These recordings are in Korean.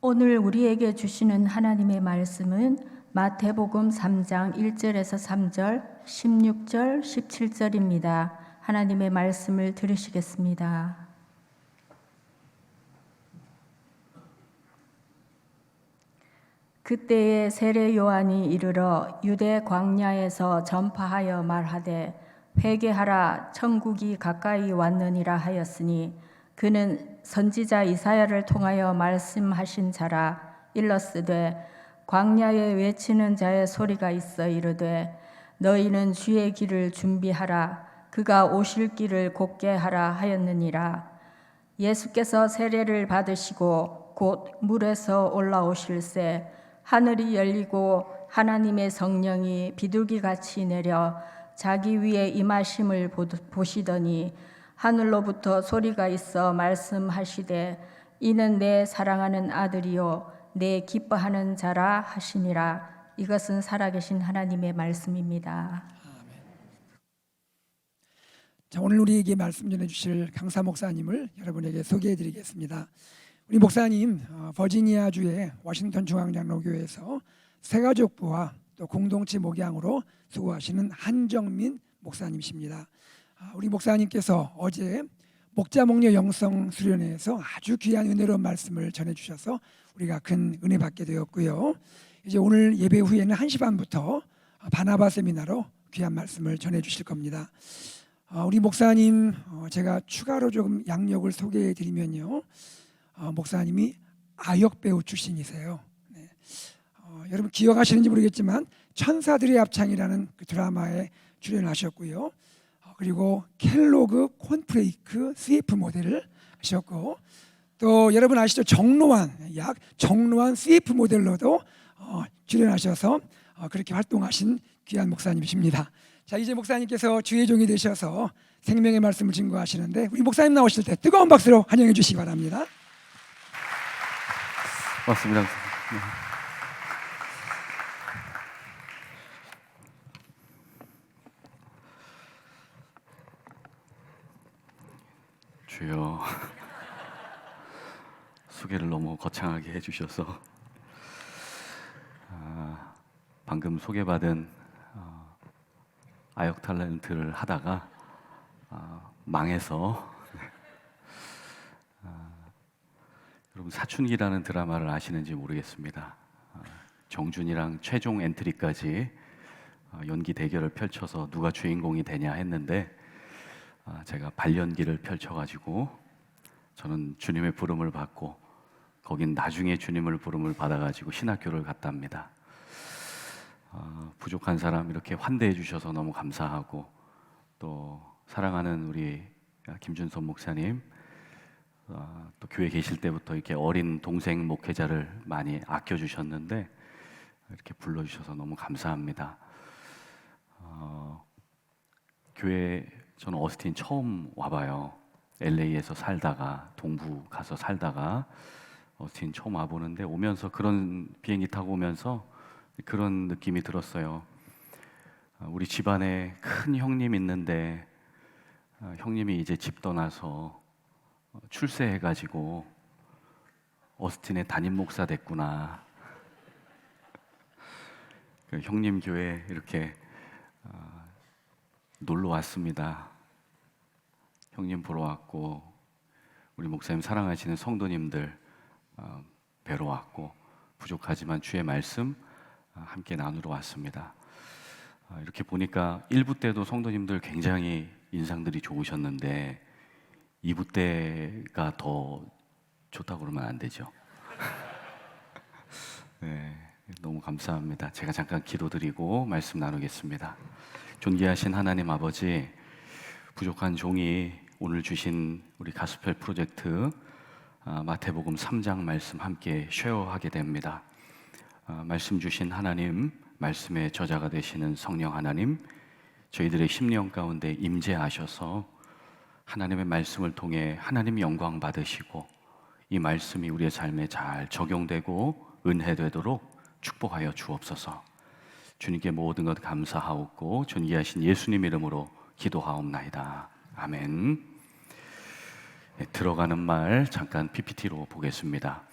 오늘 우리에게 주시는 하나님의 말씀은 마태복음 3장 1절에서 3절, 16절, 17절입니다. 하나님의 말씀을 들으시겠습니다. 그때에 세례 요한이 이르러 유대 광야에서 전파하여 말하되 회개하라 천국이 가까이 왔느니라 하였으니 그는 선지자 이사야를 통하여 말씀하신 자라. 일러스되 광야에 외치는 자의 소리가 있어 이르되 너희는 주의 길을 준비하라 그가 오실 길을 곧게 하라 하였느니라. 예수께서 세례를 받으시고 곧 물에서 올라오실새 하늘이 열리고 하나님의 성령이 비둘기같이 내려 자기 위에 임하심을 보시더니 하늘로부터 소리가 있어 말씀하시되 이는 내 사랑하는 아들이요 내 기뻐하는 자라 하시니라. 이것은 살아계신 하나님의 말씀입니다. 자, 오늘 우리에게 말씀 전해주실 강사 목사님을 여러분에게 소개해드리겠습니다. 우리 목사님 버지니아주의 워싱턴 중앙장로교회에서 새가족부와 또 공동체 목양으로 수고하시는 한정민 목사님이십니다. 우리 목사님께서 어제 목자목녀 영성 수련회에서 아주 귀한 은혜로운 말씀을 전해주셔서 우리가 큰 은혜 받게 되었고요. 이제 오늘 예배 후에는 1시 반부터 바나바 세미나로 귀한 말씀을 전해주실 겁니다. 우리 목사님 제가 추가로 조금 양력을 소개해드리면요, 목사님이 아역배우 출신이세요. 네. 여러분 기억하시는지 모르겠지만 천사들의 합창이라는 그 드라마에 출연하셨고요. 그리고 켈로그 콘프레이크 CF 모델을 하셨고, 또 여러분 아시죠? 정로환 CF 모델로도 출연하셔서 그렇게 활동하신 귀한 목사님이십니다. 자, 이제 목사님께서 주의 종이 되셔서 생명의 말씀을 증거하시는데 우리 목사님 나오실 때 뜨거운 박수로 환영해 주시기 바랍니다. 맞습니다. 주여, 소개를 너무 거창하게 해주셔서 방금 소개받은 아역 탤런트를 하다가 망해서 여러분 사춘기라는 드라마를 아시는지 모르겠습니다. 정준이랑 최종 엔트리까지 연기 대결을 펼쳐서 누가 주인공이 되냐 했는데 제가 발연기를 펼쳐가지고 저는 주님의 부름을 받고 거긴 나중에 주님을 부름을 받아가지고 신학교를 갔답니다. 부족한 사람 이렇게 환대해 주셔서 너무 감사하고, 또 사랑하는 우리 김준선 목사님 또 교회 계실 때부터 이렇게 어린 동생 목회자를 많이 아껴주셨는데 이렇게 불러주셔서 너무 감사합니다. 교회 저는 어스틴 처음 와봐요. LA에서 살다가 동부 가서 살다가 어스틴 처음 와보는데, 오면서 그런 비행기 타고 오면서 그런 느낌이 들었어요. 우리 집안에 큰 형님 있는데 형님이 이제 집 떠나서 출세해가지고 어스틴의 담임 목사 됐구나. 그 형님 교회 이렇게 놀러 왔습니다. 형님 보러 왔고 우리 목사님 사랑하시는 성도님들 뵈러 왔고, 부족하지만 주의 말씀 함께 나누러 왔습니다. 이렇게 보니까 1부 때도 성도님들 굉장히 인상들이 좋으셨는데 2부 때가 더 좋다고 그러면 안 되죠? 네, 너무 감사합니다. 제가 잠깐 기도드리고 말씀 나누겠습니다. 존귀하신 하나님 아버지, 부족한 종이 오늘 주신 우리 가스펠 프로젝트 마태복음 3장 말씀 함께 쉐어하게 됩니다. 말씀 주신 하나님, 말씀의 저자가 되시는 성령 하나님, 저희들의 심령 가운데 임재하셔서 하나님의 말씀을 통해 하나님 영광 받으시고 이 말씀이 우리의 삶에 잘 적용되고 은혜되도록 축복하여 주옵소서. 주님께 모든 것 감사하옵고 존귀하신 예수님 이름으로 기도하옵나이다. 아멘. 들어가는 말 잠깐 PPT로 보겠습니다.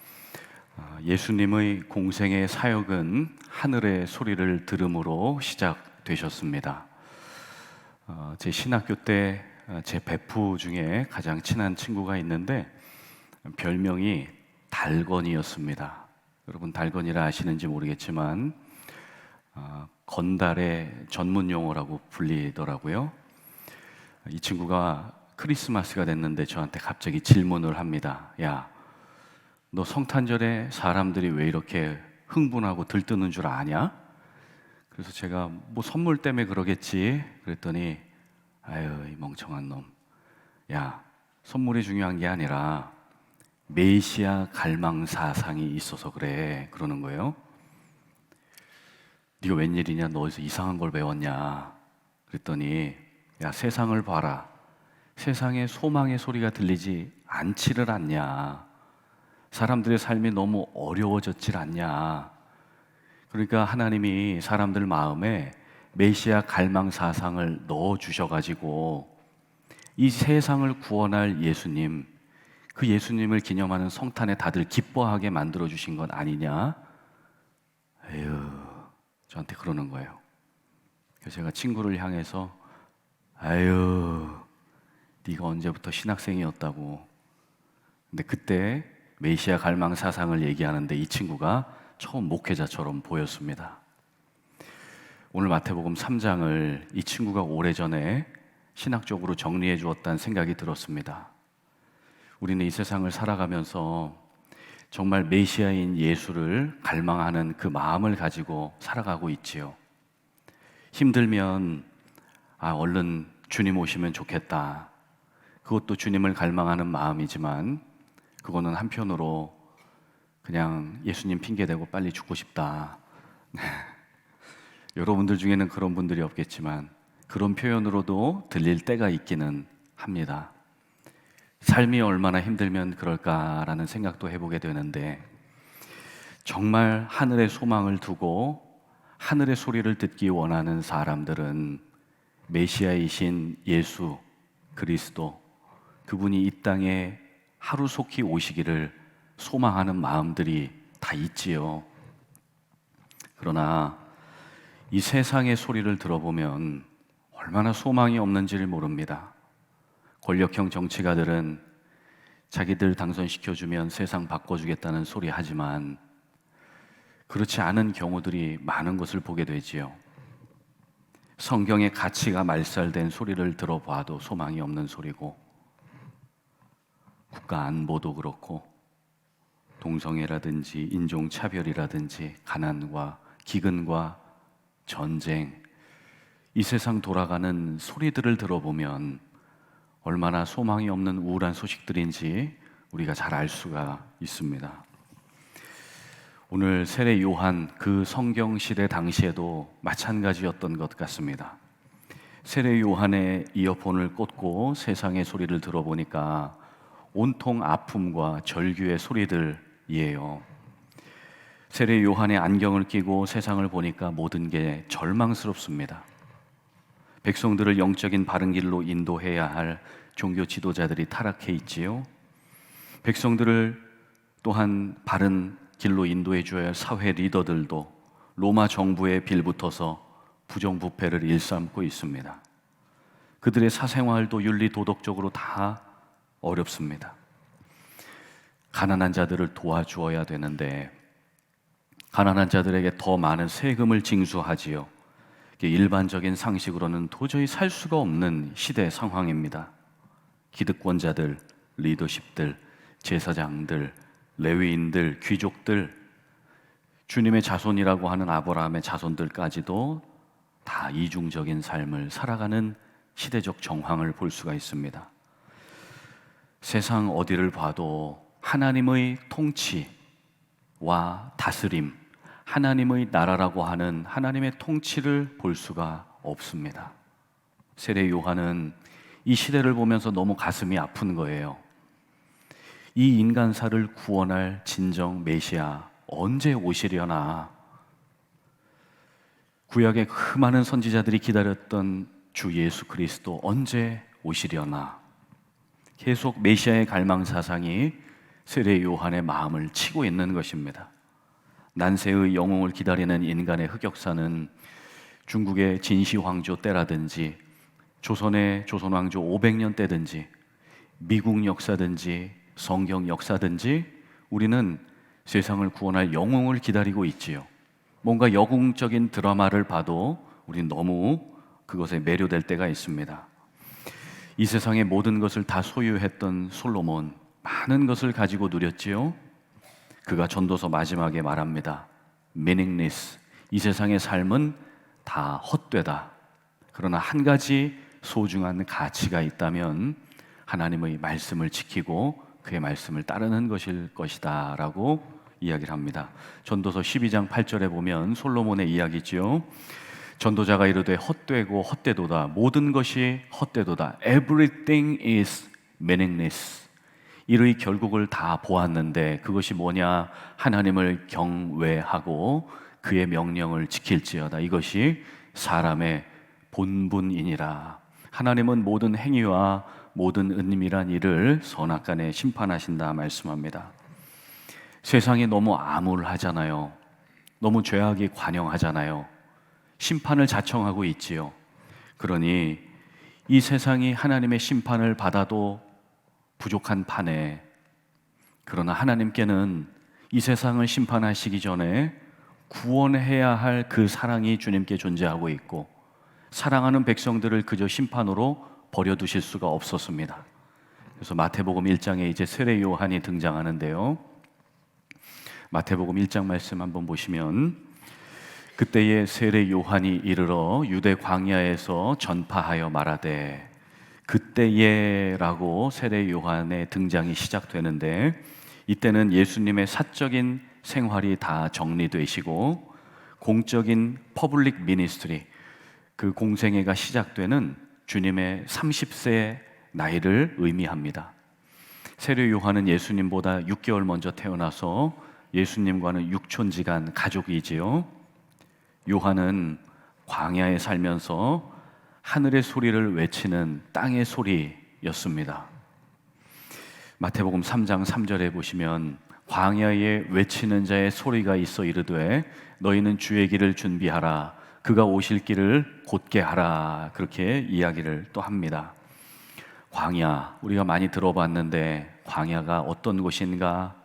예수님의 공생의 사역은 하늘의 소리를 들음으로 시작되셨습니다. 제 신학교 때 제 베프 중에 가장 친한 친구가 있는데 별명이 달건이었습니다. 여러분 달건이라 아시는지 모르겠지만 건달의 전문 용어라고 불리더라고요. 이 친구가 크리스마스가 됐는데 저한테 갑자기 질문을 합니다. 야, 너 성탄절에 사람들이 왜 이렇게 흥분하고 들뜨는 줄 아냐? 그래서 제가 뭐 선물 때문에 그러겠지 그랬더니 아유 이 멍청한 놈, 야 선물이 중요한 게 아니라 메시아 갈망사상이 있어서 그래 그러는 거예요. 네가 웬일이냐, 너 어디서 이상한 걸 배웠냐 그랬더니 야 세상을 봐라, 세상에 소망의 소리가 들리지 않지를 않냐, 사람들의 삶이 너무 어려워졌질 않냐. 그러니까 하나님이 사람들 마음에 메시아 갈망 사상을 넣어 주셔가지고 이 세상을 구원할 예수님, 그 예수님을 기념하는 성탄에 다들 기뻐하게 만들어 주신 것 아니냐. 에휴, 저한테 그러는 거예요. 그래서 제가 친구를 향해서 아유, 네가 언제부터 신학생이었다고. 근데 그때 메시아 갈망 사상을 얘기하는데 이 친구가 처음 목회자처럼 보였습니다. 오늘 마태복음 3장을 이 친구가 오래전에 신학적으로 정리해 주었다는 생각이 들었습니다. 우리는 이 세상을 살아가면서 정말 메시아인 예수를 갈망하는 그 마음을 가지고 살아가고 있지요. 힘들면 얼른 주님 오시면 좋겠다. 그것도 주님을 갈망하는 마음이지만 그거는 한편으로 그냥 예수님 핑계대고 빨리 죽고 싶다. 여러분들 중에는 그런 분들이 없겠지만 그런 표현으로도 들릴 때가 있기는 합니다. 삶이 얼마나 힘들면 그럴까라는 생각도 해보게 되는데 정말 하늘의 소망을 두고 하늘의 소리를 듣기 원하는 사람들은 메시아이신 예수 그리스도, 그분이 이 땅에 하루속히 오시기를 소망하는 마음들이 다 있지요. 그러나 이 세상의 소리를 들어보면 얼마나 소망이 없는지를 모릅니다. 권력형 정치가들은 자기들 당선시켜주면 세상 바꿔주겠다는 소리 하지만 그렇지 않은 경우들이 많은 것을 보게 되지요. 성경의 가치가 말살된 소리를 들어봐도 소망이 없는 소리고, 국가 안보도 그렇고 동성애라든지 인종차별이라든지 가난과 기근과 전쟁, 이 세상 돌아가는 소리들을 들어보면 얼마나 소망이 없는 우울한 소식들인지 우리가 잘 알 수가 있습니다. 오늘 세례 요한 그 성경 시대 당시에도 마찬가지였던 것 같습니다. 세례 요한의 이어폰을 꽂고 세상의 소리를 들어보니까 온통 아픔과 절규의 소리들이에요. 세례 요한의 안경을 끼고 세상을 보니까 모든 게 절망스럽습니다. 백성들을 영적인 바른 길로 인도해야 할 종교 지도자들이 타락해 있지요. 백성들을 또한 바른 길로 인도해 줘야 할 사회 리더들도 로마 정부에 빌붙어서 부정부패를 일삼고 있습니다. 그들의 사생활도 윤리 도덕적으로 다 어렵습니다. 가난한 자들을 도와주어야 되는데 가난한 자들에게 더 많은 세금을 징수하지요. 일반적인 상식으로는 도저히 살 수가 없는 시대 상황입니다. 기득권자들, 리더십들, 제사장들, 레위인들, 귀족들, 주님의 자손이라고 하는 아브라함의 자손들까지도 다 이중적인 삶을 살아가는 시대적 정황을 볼 수가 있습니다. 세상 어디를 봐도 하나님의 통치와 다스림, 하나님의 나라라고 하는 하나님의 통치를 볼 수가 없습니다. 세례 요한은 이 시대를 보면서 너무 가슴이 아픈 거예요. 이 인간사를 구원할 진정 메시아 언제 오시려나? 구약의 그 많은 선지자들이 기다렸던 주 예수 그리스도 언제 오시려나? 계속 메시아의 갈망 사상이 세례 요한의 마음을 치고 있는 것입니다. 난세의 영웅을 기다리는 인간의 흑역사는 중국의 진시황조 때라든지 조선의 조선왕조 500년 때든지 미국 역사든지 성경 역사든지 우리는 세상을 구원할 영웅을 기다리고 있지요. 뭔가 영웅적인 드라마를 봐도 우리는 너무 그것에 매료될 때가 있습니다. 이 세상의 모든 것을 다 소유했던 솔로몬, 많은 것을 가지고 누렸지요. 그가 전도서 마지막에 말합니다. meaningless, 이 세상의 삶은 다 헛되다. 그러나 한 가지 소중한 가치가 있다면 하나님의 말씀을 지키고 그의 말씀을 따르는 것일 것이다 라고 이야기를 합니다. 전도서 12장 8절에 보면 솔로몬의 이야기죠. 전도자가 이르되 헛되고 헛되도다. 모든 것이 헛되도다. Everything is meaningless. 이의 결국을 다 보았는데 그것이 뭐냐? 하나님을 경외하고 그의 명령을 지킬지어다. 이것이 사람의 본분이니라. 하나님은 모든 행위와 모든 은밀한 일을 선악간에 심판하신다 말씀합니다. 세상이 너무 암울하잖아요. 너무 죄악이 관영하잖아요. 심판을 자청하고 있지요. 그러니 이 세상이 하나님의 심판을 받아도 부족한 판에, 그러나 하나님께는 이 세상을 심판하시기 전에 구원해야 할 그 사랑이 주님께 존재하고 있고 사랑하는 백성들을 그저 심판으로 버려두실 수가 없었습니다. 그래서 마태복음 1장에 이제 세례 요한이 등장하는데요. 마태복음 1장 말씀 한번 보시면 그때에 세례 요한이 이르러 유대 광야에서 전파하여 말하되, 그때에라고 세례 요한의 등장이 시작되는데 이때는 예수님의 사적인 생활이 다 정리되시고 공적인 퍼블릭 미니스트리, 그 공생애가 시작되는 주님의 30세 나이를 의미합니다. 세례 요한은 예수님보다 6개월 먼저 태어나서 예수님과는 육촌지간 가족이지요. 요한은 광야에 살면서 하늘의 소리를 외치는 땅의 소리였습니다. 마태복음 3장 3절에 보시면 광야에 외치는 자의 소리가 있어 이르되 너희는 주의 길을 준비하라, 그가 오실 길을 곧게 하라, 그렇게 이야기를 또 합니다. 광야, 우리가 많이 들어봤는데 광야가 어떤 곳인가?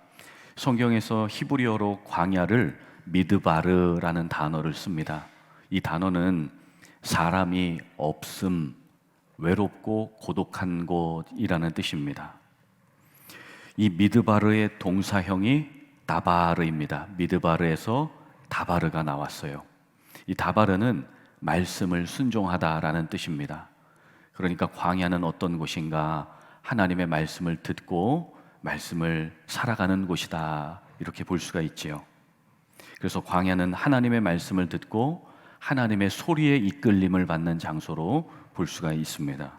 성경에서 히브리어로 광야를 미드바르라는 단어를 씁니다. 이 단어는 사람이 없음, 외롭고 고독한 곳이라는 뜻입니다. 이 미드바르의 동사형이 다바르입니다. 미드바르에서 다바르가 나왔어요. 이 다바르는 말씀을 순종하다라는 뜻입니다. 그러니까 광야는 어떤 곳인가? 하나님의 말씀을 듣고 말씀을 살아가는 곳이다, 이렇게 볼 수가 있지요. 그래서 광야는 하나님의 말씀을 듣고 하나님의 소리에 이끌림을 받는 장소로 볼 수가 있습니다.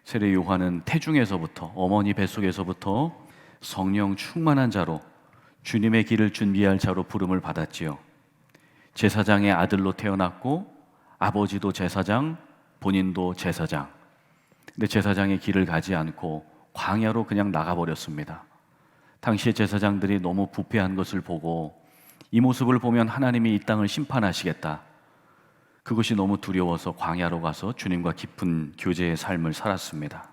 세례 요한은 태중에서부터, 어머니 뱃속에서부터 성령 충만한 자로, 주님의 길을 준비할 자로 부름을 받았지요. 제사장의 아들로 태어났고 아버지도 제사장, 본인도 제사장. 근데 제사장의 길을 가지 않고 광야로 그냥 나가버렸습니다. 당시의 제사장들이 너무 부패한 것을 보고 이 모습을 보면 하나님이 이 땅을 심판하시겠다, 그것이 너무 두려워서 광야로 가서 주님과 깊은 교제의 삶을 살았습니다.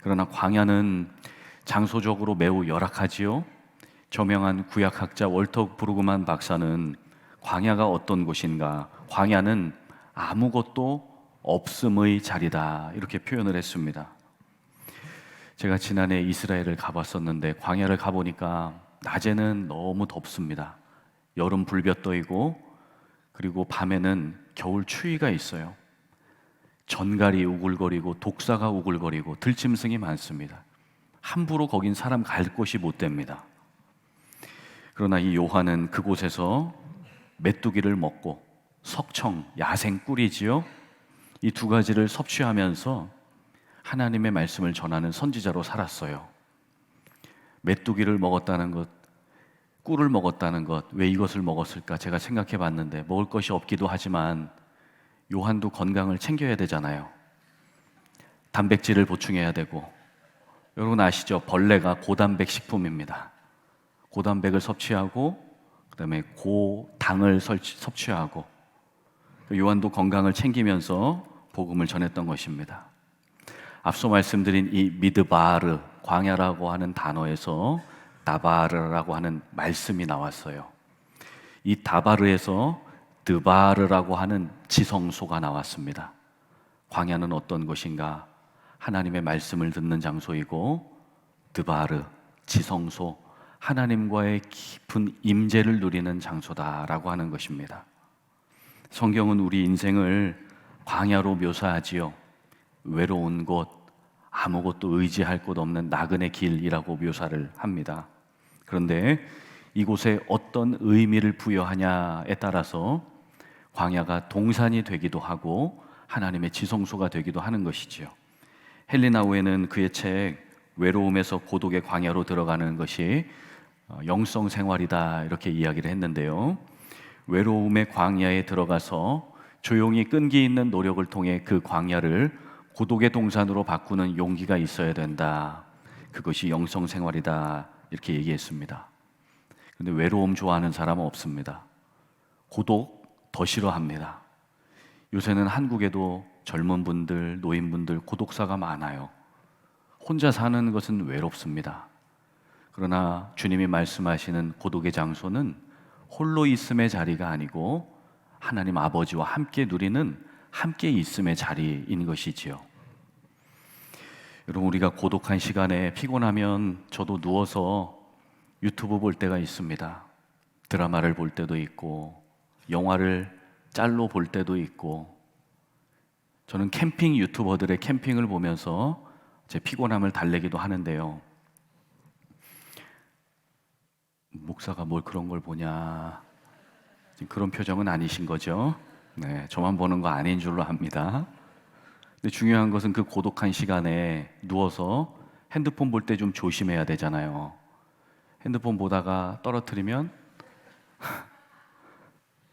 그러나 광야는 장소적으로 매우 열악하지요. 저명한 구약학자 월터 브루그만 박사는 광야가 어떤 곳인가? 광야는 아무것도 없음의 자리다, 이렇게 표현을 했습니다. 제가 지난해 이스라엘을 가봤었는데 광야를 가보니까 낮에는 너무 덥습니다. 여름 불볕더위고, 그리고 밤에는 겨울 추위가 있어요. 전갈이 우글거리고 독사가 우글거리고 들짐승이 많습니다. 함부로 거긴 사람 갈 곳이 못 됩니다. 그러나 이 요한은 그곳에서 메뚜기를 먹고 석청, 야생 꿀이지요, 이 두 가지를 섭취하면서 하나님의 말씀을 전하는 선지자로 살았어요. 메뚜기를 먹었다는 것, 꿀을 먹었다는 것, 왜 이것을 먹었을까 제가 생각해 봤는데, 먹을 것이 없기도 하지만 요한도 건강을 챙겨야 되잖아요. 단백질을 보충해야 되고 여러분 아시죠? 벌레가 고단백 식품입니다. 고단백을 섭취하고 그다음에 고당을 섭취하고 요한도 건강을 챙기면서 복음을 전했던 것입니다. 앞서 말씀드린 이 미드바르, 광야라고 하는 단어에서 다바르라고 하는 말씀이 나왔어요. 이 다바르에서 드바르라고 하는 지성소가 나왔습니다. 광야는 어떤 곳인가? 하나님의 말씀을 듣는 장소이고, 드바르, 지성소, 하나님과의 깊은 임재를 누리는 장소다라고 하는 것입니다. 성경은 우리 인생을 광야로 묘사하지요. 외로운 곳, 아무것도 의지할 곳 없는 나그네 길이라고 묘사를 합니다. 그런데 이곳에 어떤 의미를 부여하냐에 따라서 광야가 동산이 되기도 하고 하나님의 지성소가 되기도 하는 것이지요. 헬리나우에는 그의 책 외로움에서 고독의 광야로 들어가는 것이 영성 생활이다 이렇게 이야기를 했는데요. 외로움의 광야에 들어가서 조용히 끈기 있는 노력을 통해 그 광야를 고독의 동산으로 바꾸는 용기가 있어야 된다. 그것이 영성 생활이다 이렇게 얘기했습니다. 그런데 외로움 좋아하는 사람은 없습니다. 고독 더 싫어합니다. 요새는 한국에도 젊은 분들, 노인분들 고독사가 많아요. 혼자 사는 것은 외롭습니다. 그러나 주님이 말씀하시는 고독의 장소는 홀로 있음의 자리가 아니고 하나님 아버지와 함께 누리는 함께 있음의 자리인 것이지요. 여러분, 우리가 고독한 시간에 피곤하면 저도 누워서 유튜브 볼 때가 있습니다. 드라마를 볼 때도 있고 영화를 짤로 볼 때도 있고, 저는 캠핑 유튜버들의 캠핑을 보면서 제 피곤함을 달래기도 하는데요. 목사가 뭘 그런 걸 보냐, 지금 그런 표정은 아니신 거죠? 네, 저만 보는 거 아닌 줄로 압니다. 근데 중요한 것은 그 고독한 시간에 누워서 핸드폰 볼 때 좀 조심해야 되잖아요. 핸드폰 보다가 떨어뜨리면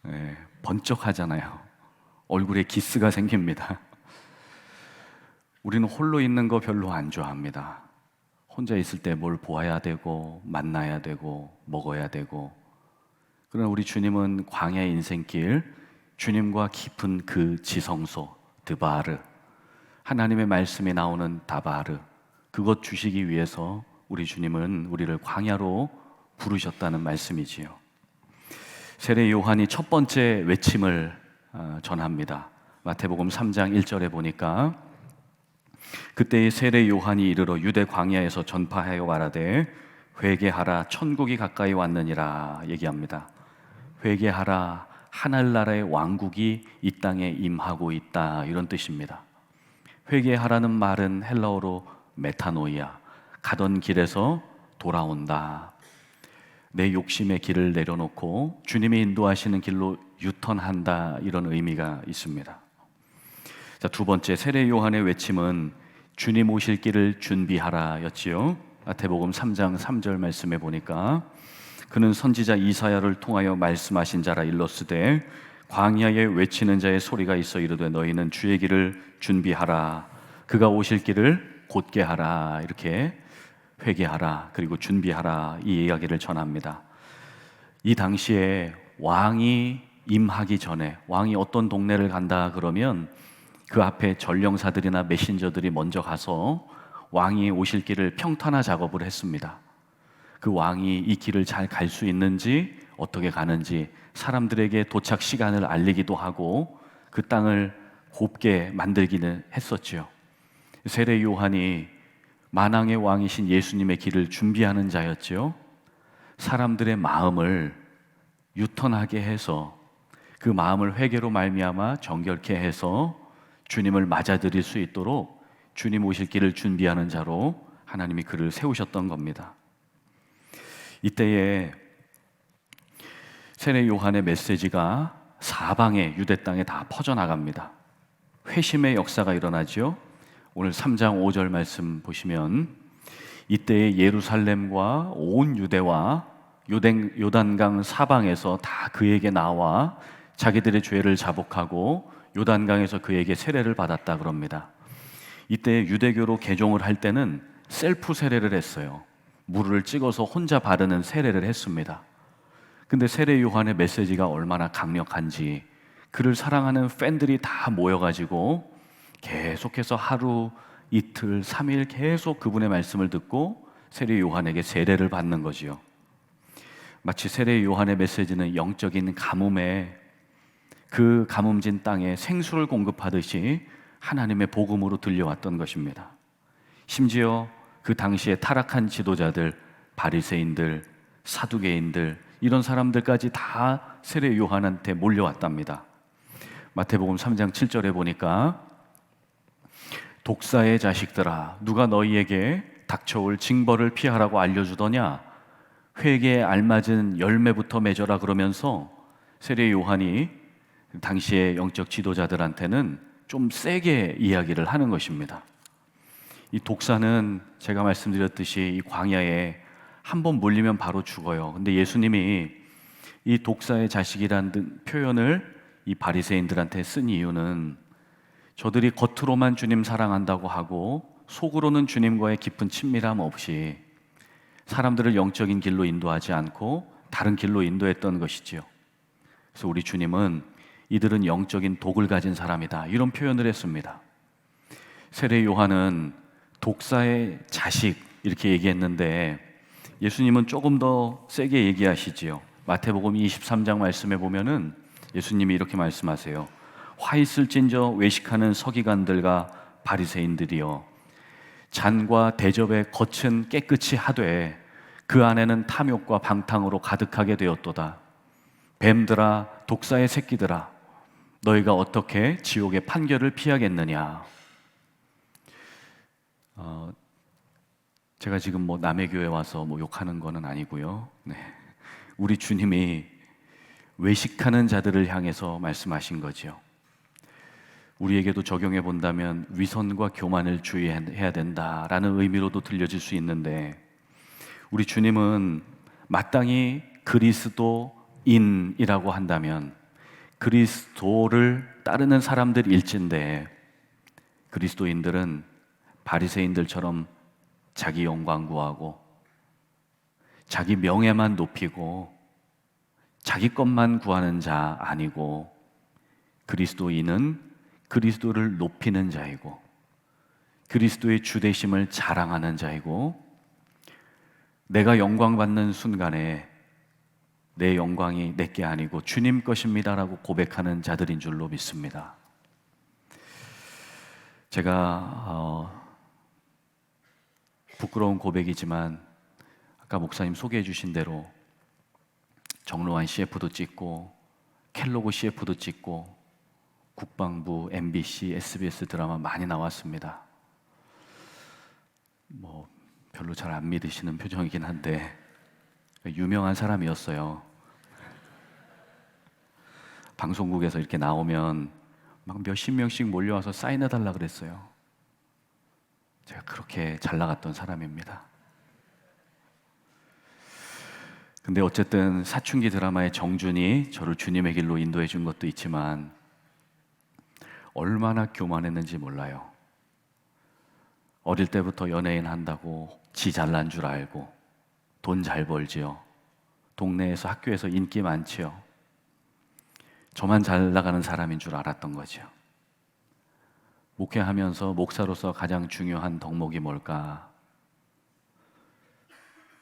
네, 번쩍하잖아요. 얼굴에 기스가 생깁니다. 우리는 홀로 있는 거 별로 안 좋아합니다. 혼자 있을 때 뭘 보아야 되고 만나야 되고 먹어야 되고. 그러나 우리 주님은 광야의 인생길, 주님과 깊은 그 지성소 드바르, 하나님의 말씀이 나오는 다바르, 그것 주시기 위해서 우리 주님은 우리를 광야로 부르셨다는 말씀이지요. 세례 요한이 첫 번째 외침을 전합니다. 마태복음 3장 1절에 보니까 그때의 세례 요한이 이르러 유대 광야에서 전파하여 말하되 회개하라 천국이 가까이 왔느니라 얘기합니다. 회개하라, 하늘나라의 왕국이 이 땅에 임하고 있다, 이런 뜻입니다. 회개하라는 말은 헬라어로 메타노이아, 가던 길에서 돌아온다. 내 욕심의 길을 내려놓고 주님이 인도하시는 길로 유턴한다, 이런 의미가 있습니다. 자, 두 번째 세례 요한의 외침은 주님 오실 길을 준비하라 였지요. 마태복음 3장 3절 말씀에 보니까 그는 선지자 이사야를 통하여 말씀하신 자라 일렀으되 광야에 외치는 자의 소리가 있어 이르되 너희는 주의 길을 준비하라, 그가 오실 길을 곧게 하라, 이렇게 회개하라 그리고 준비하라, 이 이야기를 전합니다. 이 당시에 왕이 임하기 전에, 왕이 어떤 동네를 간다 그러면 그 앞에 전령사들이나 메신저들이 먼저 가서 왕이 오실 길을 평탄화 작업을 했습니다. 그 왕이 이 길을 잘 갈 수 있는지, 어떻게 가는지 사람들에게 도착 시간을 알리기도 하고 그 땅을 곱게 만들기는 했었죠. 세례 요한이 만왕의 왕이신 예수님의 길을 준비하는 자였죠. 사람들의 마음을 유턴하게 해서 그 마음을 회개로 말미암아 정결케 해서 주님을 맞아들일 수 있도록 주님 오실 길을 준비하는 자로 하나님이 그를 세우셨던 겁니다. 이때에 세례 요한의 메시지가 사방에, 유대 땅에 다 퍼져나갑니다. 회심의 역사가 일어나죠. 오늘 3장 5절 말씀 보시면 이때에 예루살렘과 온 유대와 요단강 사방에서 다 그에게 나와 자기들의 죄를 자복하고 요단강에서 그에게 세례를 받았다 그럽니다. 이때 유대교로 개종을 할 때는 셀프 세례를 했어요. 물을 찍어서 혼자 바르는 세례를 했습니다. 근데 세례 요한의 메시지가 얼마나 강력한지 그를 사랑하는 팬들이 다 모여가지고 계속해서 하루, 이틀, 3일 계속 그분의 말씀을 듣고 세례 요한에게 세례를 받는 거지요. 마치 세례 요한의 메시지는 영적인 가뭄에 그 가뭄진 땅에 생수를 공급하듯이 하나님의 복음으로 들려왔던 것입니다. 심지어 그 당시에 타락한 지도자들, 바리새인들, 사두개인들 이런 사람들까지 다 세례 요한한테 몰려왔답니다. 마태복음 3장 7절에 보니까 독사의 자식들아 누가 너희에게 닥쳐올 징벌을 피하라고 알려주더냐 회개에 알맞은 열매부터 맺어라 그러면서 세례 요한이 당시의 영적 지도자들한테는 좀 세게 이야기를 하는 것입니다. 이 독사는 제가 말씀드렸듯이 이 광야에 한번 물리면 바로 죽어요. 근데 예수님이 이 독사의 자식이라는 표현을 이 바리새인들한테 쓴 이유는 저들이 겉으로만 주님 사랑한다고 하고 속으로는 주님과의 깊은 친밀함 없이 사람들을 영적인 길로 인도하지 않고 다른 길로 인도했던 것이지요. 그래서 우리 주님은 이들은 영적인 독을 가진 사람이다 이런 표현을 했습니다. 세례 요한은 독사의 자식 이렇게 얘기했는데 예수님은 조금 더 세게 얘기하시지요. 마태복음 23장 말씀에 보면은 예수님이 이렇게 말씀하세요. 화 있을진저 외식하는 서기관들과 바리새인들이여 잔과 대접의 겉은 깨끗이 하되 그 안에는 탐욕과 방탕으로 가득하게 되었도다. 뱀들아 독사의 새끼들아 너희가 어떻게 지옥의 판결을 피하겠느냐. 제가 지금 뭐 남의 교회 와서 뭐 욕하는 거는 아니고요. 네. 우리 주님이 외식하는 자들을 향해서 말씀하신 거죠. 우리에게도 적용해 본다면 위선과 교만을 주의해야 된다라는 의미로도 들려질 수 있는데 우리 주님은 마땅히 그리스도인이라고 한다면 그리스도를 따르는 사람들일진데 그리스도인들은 바리새인들처럼 자기 영광 구하고 자기 명예만 높이고 자기 것만 구하는 자 아니고 그리스도인은 그리스도를 높이는 자이고 그리스도의 주되심을 자랑하는 자이고 내가 영광 받는 순간에 내 영광이 내게 아니고 주님 것입니다라고 고백하는 자들인 줄로 믿습니다. 제가 부끄러운 고백이지만 아까 목사님 소개해 주신 대로 정로한 CF도 찍고 켈로그 CF도 찍고 국방부, MBC, SBS 드라마 많이 나왔습니다. 뭐 별로 잘 안 믿으시는 표정이긴 한데 유명한 사람이었어요. 방송국에서 이렇게 나오면 막 몇십 명씩 몰려와서 사인해달라 그랬어요. 제가 그렇게 잘 나갔던 사람입니다. 근데 어쨌든 사춘기 드라마의 정준이 저를 주님의 길로 인도해 준 것도 있지만 얼마나 교만했는지 몰라요. 어릴 때부터 연예인 한다고 지 잘난 줄 알고 돈 잘 벌지요. 동네에서 학교에서 인기 많지요. 저만 잘 나가는 사람인 줄 알았던 거죠. 목회하면서 목사로서 가장 중요한 덕목이 뭘까?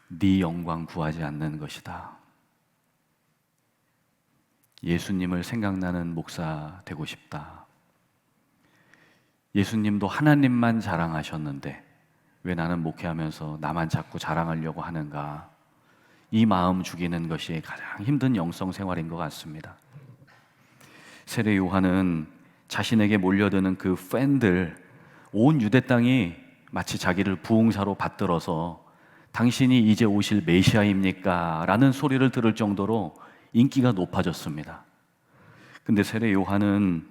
네 영광 구하지 않는 것이다. 예수님을 생각나는 목사 되고 싶다. 예수님도 하나님만 자랑하셨는데 왜 나는 목회하면서 나만 자꾸 자랑하려고 하는가? 이 마음 죽이는 것이 가장 힘든 영성 생활인 것 같습니다. 세례 요한은 자신에게 몰려드는 그 팬들, 온 유대 땅이 마치 자기를 부흥사로 받들어서 당신이 이제 오실 메시아입니까? 라는 소리를 들을 정도로 인기가 높아졌습니다. 근데 세례 요한은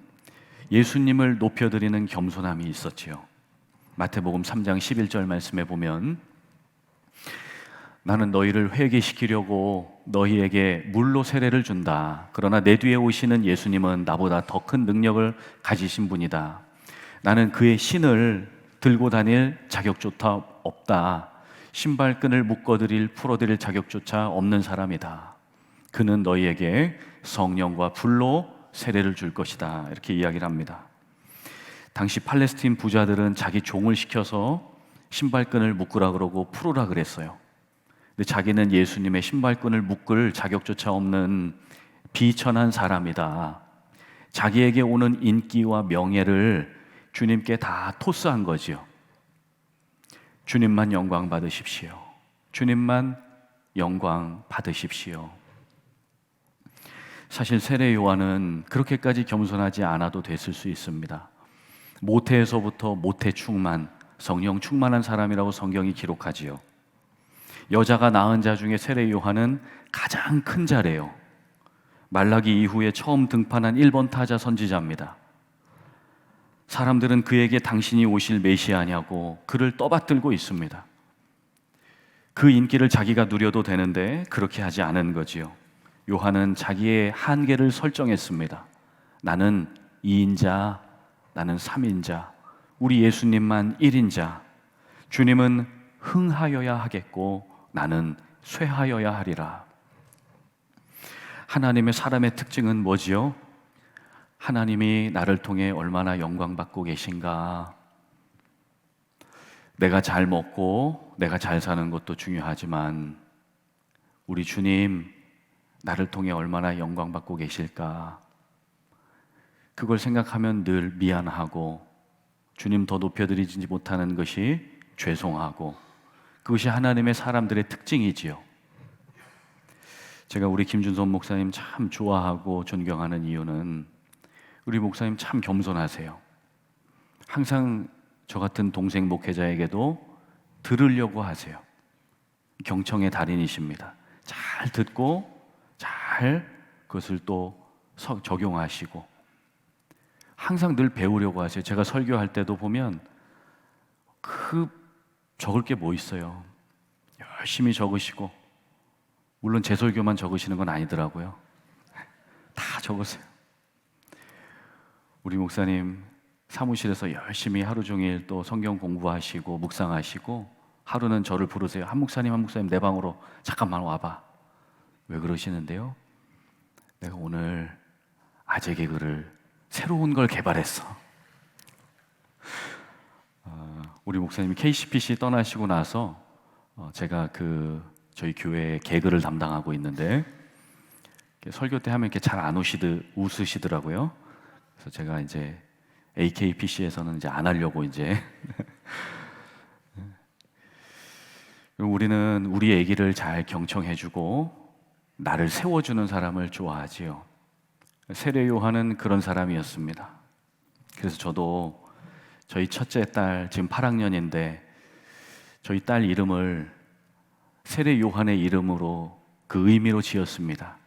예수님을 높여드리는 겸손함이 있었지요. 마태복음 3장 11절 말씀에 보면 나는 너희를 회개시키려고 너희에게 물로 세례를 준다. 그러나 내 뒤에 오시는 예수님은 나보다 더 큰 능력을 가지신 분이다. 나는 그의 신을 들고 다닐 자격조차 없다. 신발끈을 묶어드릴 풀어드릴 자격조차 없는 사람이다. 그는 너희에게 성령과 불로 세례를 줄 것이다. 이렇게 이야기를 합니다. 당시 팔레스틴 부자들은 자기 종을 시켜서 신발끈을 묶으라 그러고 풀으라 그랬어요. 근데 자기는 예수님의 신발끈을 묶을 자격조차 없는 비천한 사람이다. 자기에게 오는 인기와 명예를 주님께 다 토스한 거지요. 주님만 영광 받으십시오. 주님만 영광 받으십시오. 사실 세례 요한은 그렇게까지 겸손하지 않아도 됐을 수 있습니다. 모태에서부터 모태 충만, 성령 충만한 사람이라고 성경이 기록하지요. 여자가 낳은 자 중에 세례 요한은 가장 큰 자래요. 말라기 이후에 처음 등판한 1번 타자 선지자입니다. 사람들은 그에게 당신이 오실 메시아냐고 그를 떠받들고 있습니다. 그 인기를 자기가 누려도 되는데 그렇게 하지 않은 거지요. 요한은 자기의 한계를 설정했습니다. 나는 2인자, 나는 3인자, 우리 예수님만 1인자. 주님은 흥하여야 하겠고 나는 쇠하여야 하리라. 하나님의 사람의 특징은 뭐지요? 하나님이 나를 통해 얼마나 영광받고 계신가. 내가 잘 먹고 내가 잘 사는 것도 중요하지만 우리 주님 나를 통해 얼마나 영광받고 계실까. 그걸 생각하면 늘 미안하고 주님 더 높여드리지 못하는 것이 죄송하고, 그것이 하나님의 사람들의 특징이지요. 제가 우리 김준선 목사님 참 좋아하고 존경하는 이유는 우리 목사님 참 겸손하세요. 항상 저 같은 동생 목회자에게도 들으려고 하세요. 경청의 달인이십니다. 잘 듣고 잘 그것을 또 적용하시고 항상 늘 배우려고 하세요. 제가 설교할 때도 보면 적을 게 뭐 있어요. 열심히 적으시고, 물론 제 설교만 적으시는 건 아니더라고요. 다 적으세요. 우리 목사님 사무실에서 열심히 하루 종일 또 성경 공부하시고 묵상하시고, 하루는 저를 부르세요. 한 목사님 내 방으로 잠깐만 와봐. 왜 그러시는데요? 내가 오늘 아재 개그를 새로운 걸 개발했어. 우리 목사님이 KCPC 떠나시고 나서 제가 저희 교회 개그를 담당하고 있는데, 설교 때 하면 이렇게 잘 안 웃으시더라고요. 그래서 제가 이제 AKPC에서는 이제 안 하려고 이제 우리는 우리 얘기를 잘 경청해주고 나를 세워주는 사람을 좋아하지요. 세례 요한은 그런 사람이었습니다. 그래서 저도 저희 첫째 딸 지금 8학년인데 저희 딸 이름을 세례 요한의 이름으로 그 의미로 지었습니다.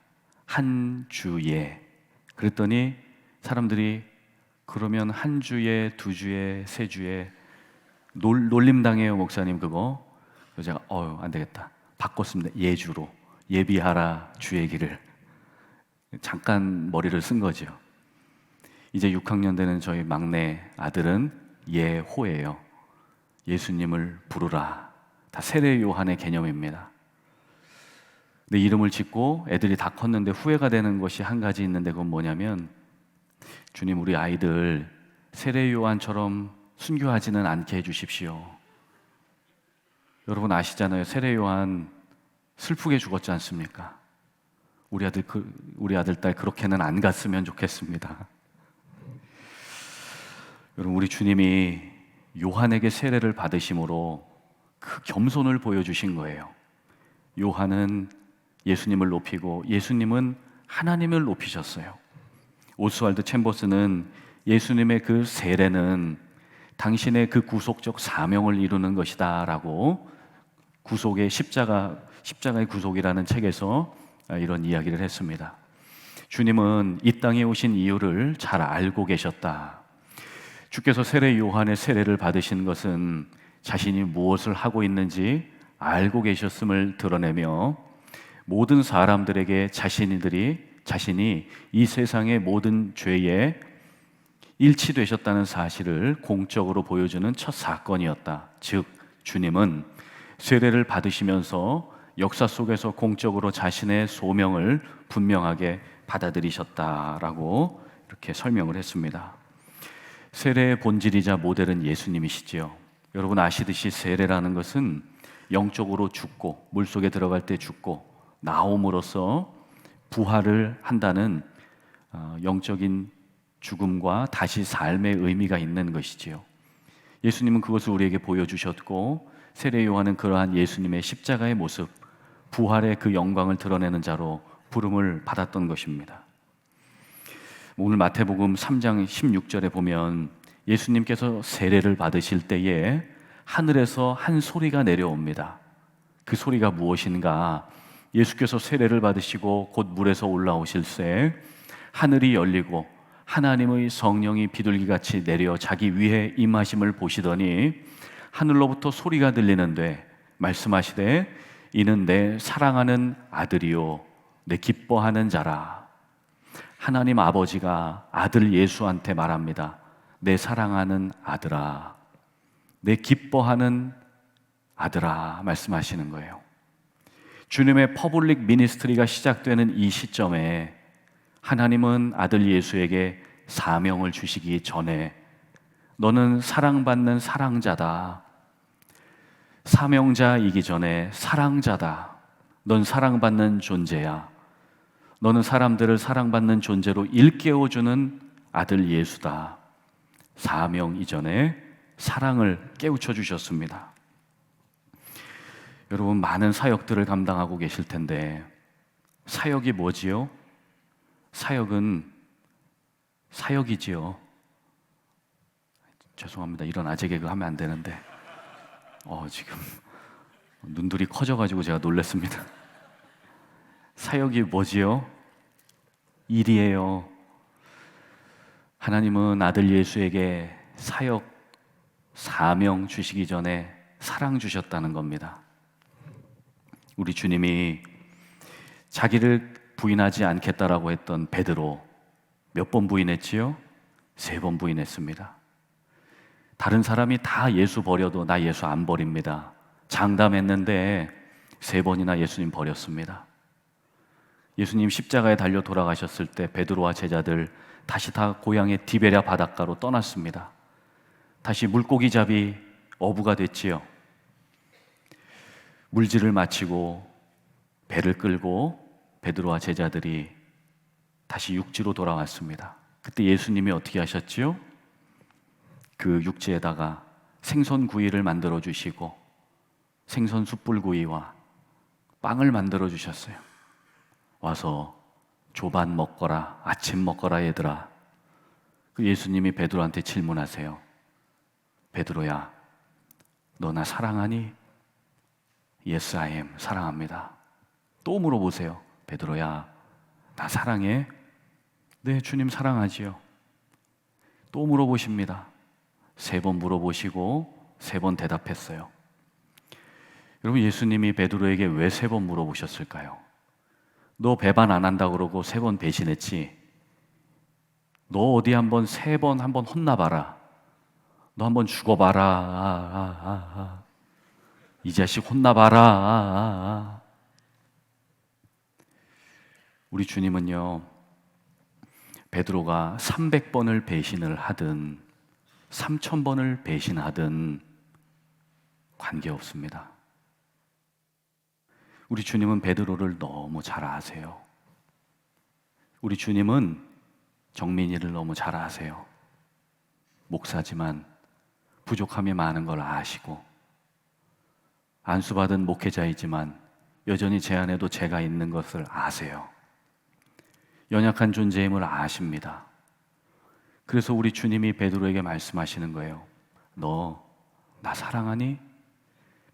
한주예. 그랬더니 사람들이 그러면 한 주에, 두 주에, 세 주에 놀림당해요 목사님 그거. 그래서 제가 안 되겠다. 바꿨습니다. 예주로. 예비하라 주의 길을. 잠깐 머리를 쓴 거죠. 이제 6학년 되는 저희 막내 아들은 예호예요. 예수님을 부르라. 다 세례 요한의 개념입니다. 근데 이름을 짓고 애들이 다 컸는데 후회가 되는 것이 한 가지 있는데, 그건 뭐냐면 주님 우리 아이들 세례 요한처럼 순교하지는 않게 해주십시오. 여러분 아시잖아요. 세례 요한 슬프게 죽었지 않습니까? 우리 아들 딸 그렇게는 안 갔으면 좋겠습니다. 여러분 우리 주님이 요한에게 세례를 받으심으로 그 겸손을 보여주신 거예요. 요한은 예수님을 높이고 예수님은 하나님을 높이셨어요. 오스왈드 챔버스는 예수님의 그 세례는 당신의 그 구속적 사명을 이루는 것이다 라고 십자가의 구속이라는 책에서 이런 이야기를 했습니다. 주님은 이 땅에 오신 이유를 잘 알고 계셨다. 주께서 세례 요한의 세례를 받으신 것은 자신이 무엇을 하고 있는지 알고 계셨음을 드러내며 모든 사람들에게 자신이 이 세상의 모든 죄의 일치되셨다는 사실을 공적으로 보여주는 첫 사건이었다. 즉, 주님은 세례를 받으시면서 역사 속에서 공적으로 자신의 소명을 분명하게 받아들이셨다라고 이렇게 설명을 했습니다. 세례의 본질이자 모델은 예수님이시지요. 여러분 아시듯이 세례라는 것은 영적으로 죽고 물속에 들어갈 때 죽고 나옴으로써 부활을 한다는 영적인 죽음과 다시 삶의 의미가 있는 것이지요. 예수님은 그것을 우리에게 보여주셨고 세례 요한은 그러한 예수님의 십자가의 모습, 부활의 그 영광을 드러내는 자로 부름을 받았던 것입니다. 오늘 마태복음 3장 16절에 보면 예수님께서 세례를 받으실 때에 하늘에서 한 소리가 내려옵니다. 그 소리가 무엇인가? 예수께서 세례를 받으시고 곧 물에서 올라오실새 하늘이 열리고 하나님의 성령이 비둘기같이 내려 자기 위에 임하심을 보시더니 하늘로부터 소리가 들리는데 말씀하시되 이는 내 사랑하는 아들이요 내 기뻐하는 자라. 하나님 아버지가 아들 예수한테 말합니다. 내 사랑하는 아들아, 내 기뻐하는 아들아 말씀하시는 거예요. 주님의 퍼블릭 미니스트리가 시작되는 이 시점에 하나님은 아들 예수에게 사명을 주시기 전에 너는 사랑받는 사랑자다. 사명자이기 전에 사랑자다. 넌 사랑받는 존재야. 너는 사람들을 사랑받는 존재로 일깨워주는 아들 예수다. 사명 이전에 사랑을 깨우쳐 주셨습니다. 여러분 많은 사역들을 감당하고 계실 텐데 사역이 뭐지요? 사역은 사역이지요. 죄송합니다. 이런 아재 개그 하면 안 되는데 지금 눈들이 커져가지고 제가 놀랐습니다. 사역이 뭐지요? 일이에요. 하나님은 아들 예수에게 사역, 사명 주시기 전에 사랑 주셨다는 겁니다. 우리 주님이 자기를 부인하지 않겠다라고 했던 베드로 몇 번 부인했지요? 3번 부인했습니다. 다른 사람이 다 예수 버려도 나 예수 안 버립니다. 장담했는데 3번이나 예수님 버렸습니다. 예수님 십자가에 달려 돌아가셨을 때 베드로와 제자들 다시 다 고향의 디베랴 바닷가로 떠났습니다. 다시 물고기잡이 어부가 됐지요. 물질을 마치고 배를 끌고 베드로와 제자들이 다시 육지로 돌아왔습니다. 그때 예수님이 어떻게 하셨지요? 그 육지에다가 생선 구이를 만들어 주시고 생선 숯불구이와 빵을 만들어 주셨어요. 와서 조반 먹거라, 아침 먹거라 얘들아. 그 예수님이 베드로한테 질문하세요. 베드로야, 너 나 사랑하니? Yes, I am. 사랑합니다. 또 물어보세요. 베드로야, 나 사랑해? 네, 주님 사랑하지요. 또 물어보십니다. 3번 물어보시고 3번 대답했어요. 여러분, 예수님이 베드로에게 왜 3번 물어보셨을까요? 너 배반 안 한다 그러고 3번 배신했지. 너 어디 한번 3번 한번 혼나봐라. 너 한번 죽어봐라. 이 자식 혼나봐라. 우리 주님은요, 베드로가 300번을 배신을 하든 3000번을 배신하든 관계없습니다. 우리 주님은 베드로를 너무 잘 아세요. 우리 주님은 정민이를 너무 잘 아세요. 목사지만 부족함이 많은 걸 아시고, 안수받은 목회자이지만 여전히 제 안에도 죄가 있는 것을 아세요. 연약한 존재임을 아십니다. 그래서 우리 주님이 베드로에게 말씀하시는 거예요. 너 나 사랑하니?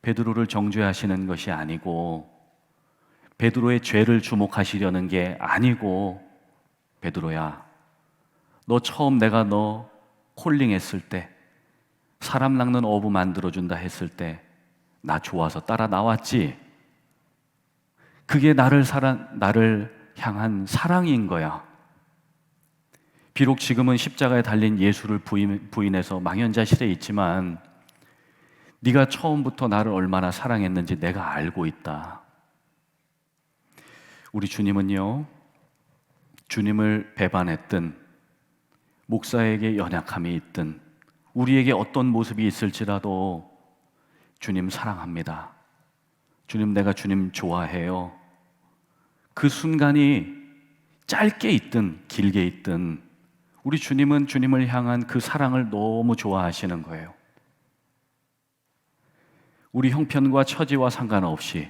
베드로를 정죄하시는 것이 아니고 베드로의 죄를 주목하시려는 게 아니고, 베드로야, 너 처음 내가 너 콜링했을 때, 사람 낚는 어부 만들어준다 했을 때 나 좋아서 따라 나왔지? 그게 나를 향한 사랑인 거야. 비록 지금은 십자가에 달린 예수를 부인해서 망연자실해 있지만 네가 처음부터 나를 얼마나 사랑했는지 내가 알고 있다. 우리 주님은요, 주님을 배반했든 목사에게 연약함이 있든 우리에게 어떤 모습이 있을지라도 주님 사랑합니다. 주님, 내가 주님 좋아해요. 그 순간이 짧게 있든 길게 있든 우리 주님은 주님을 향한 그 사랑을 너무 좋아하시는 거예요. 우리 형편과 처지와 상관없이,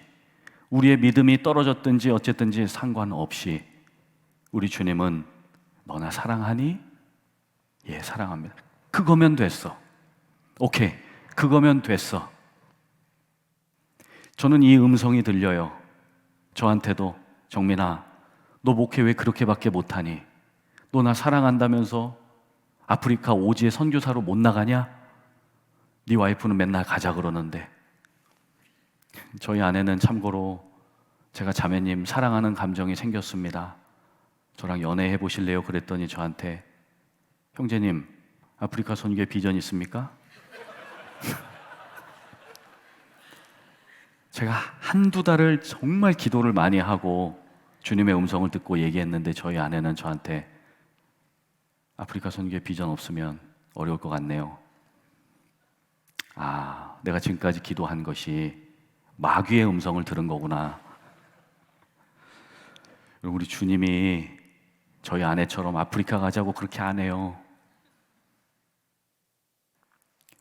우리의 믿음이 떨어졌든지 어쨌든지 상관없이 우리 주님은 너나 사랑하니? 예, 사랑합니다. 그거면 됐어. 오케이, 그거면 됐어. 저는 이 음성이 들려요. 저한테도, 정민아, 너 목회 왜 그렇게밖에 못하니? 너 나 사랑한다면서 아프리카 오지에 선교사로 못 나가냐? 네 와이프는 맨날 가자 그러는데. 저희 아내는 참고로 제가 자매님 사랑하는 감정이 생겼습니다. 저랑 연애해 보실래요? 그랬더니 저한테, 형제님 아프리카 선교에 비전 있습니까? 제가 한두 달을 정말 기도를 많이 하고 주님의 음성을 듣고 얘기했는데 저희 아내는 저한테 아프리카 선교에 비전 없으면 어려울 것 같네요. 아, 내가 지금까지 기도한 것이 마귀의 음성을 들은 거구나. 우리 주님이 저희 아내처럼 아프리카 가자고 그렇게 안 해요.